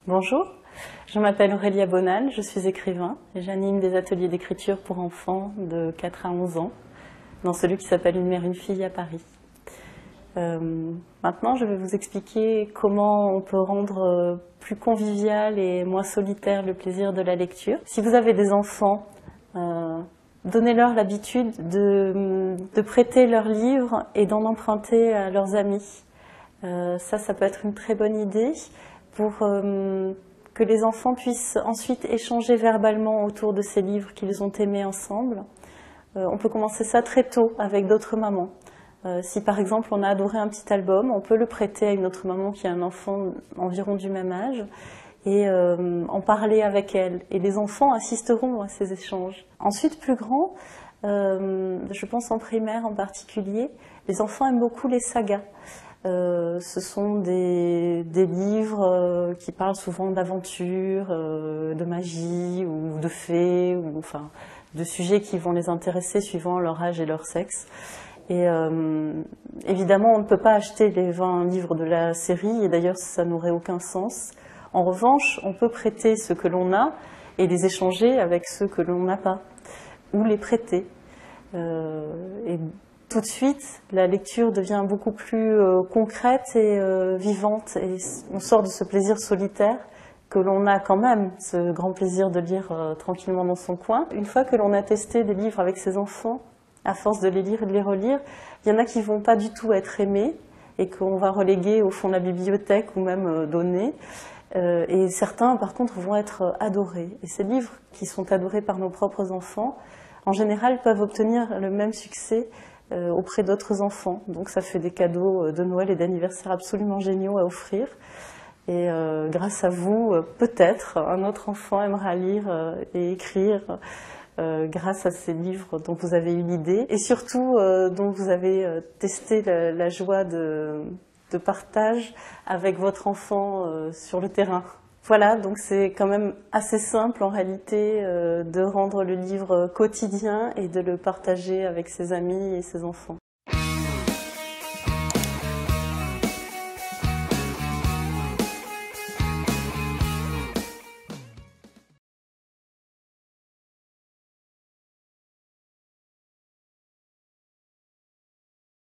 Bonjour, je m'appelle Aurélia Bonal, je suis écrivain et j'anime des ateliers d'écriture pour enfants de 4 à 11 ans dans celui qui s'appelle Une mère, une fille à Paris. Maintenant, je vais vous expliquer comment on peut rendre plus convivial et moins solitaire le plaisir de la lecture. Si vous avez des enfants, donnez-leur l'habitude de prêter leurs livres et d'en emprunter à leurs amis. Ça peut être une très bonne idée pour que les enfants puissent ensuite échanger verbalement autour de ces livres qu'ils ont aimés ensemble. On peut commencer ça très tôt avec d'autres mamans. Si par exemple on a adoré un petit album, on peut le prêter à une autre maman qui a un enfant environ du même âge et en parler avec elle. Et les enfants assisteront à ces échanges. Ensuite, plus grand, je pense en primaire en particulier, les enfants aiment beaucoup les sagas. Ce sont des livres qui parlent souvent d'aventure, de magie ou de fées, ou enfin de sujets qui vont les intéresser suivant leur âge et leur sexe. Et évidemment, on ne peut pas acheter les 20 livres de la série, et d'ailleurs ça n'aurait aucun sens. En revanche, on peut prêter ce que l'on a et les échanger avec ceux que l'on n'a pas, ou les prêter. Et tout de suite, la lecture devient beaucoup plus concrète et vivante, et on sort de ce plaisir solitaire que l'on a quand même, ce grand plaisir de lire tranquillement dans son coin. Une fois que l'on a testé des livres avec ses enfants, à force de les lire et de les relire, il y en a qui ne vont pas du tout être aimés et qu'on va reléguer au fond de la bibliothèque ou même donner. Et certains, par contre, vont être adorés. Et ces livres qui sont adorés par nos propres enfants, en général, peuvent obtenir le même succès auprès d'autres enfants. Donc ça fait des cadeaux de Noël et d'anniversaire absolument géniaux à offrir. Et grâce à vous, peut-être, un autre enfant aimera lire et écrire grâce à ces livres dont vous avez eu l'idée. Et surtout, dont vous avez testé la joie de partage avec votre enfant sur le terrain. Voilà, donc c'est quand même assez simple en réalité de rendre le livre quotidien et de le partager avec ses amis et ses enfants.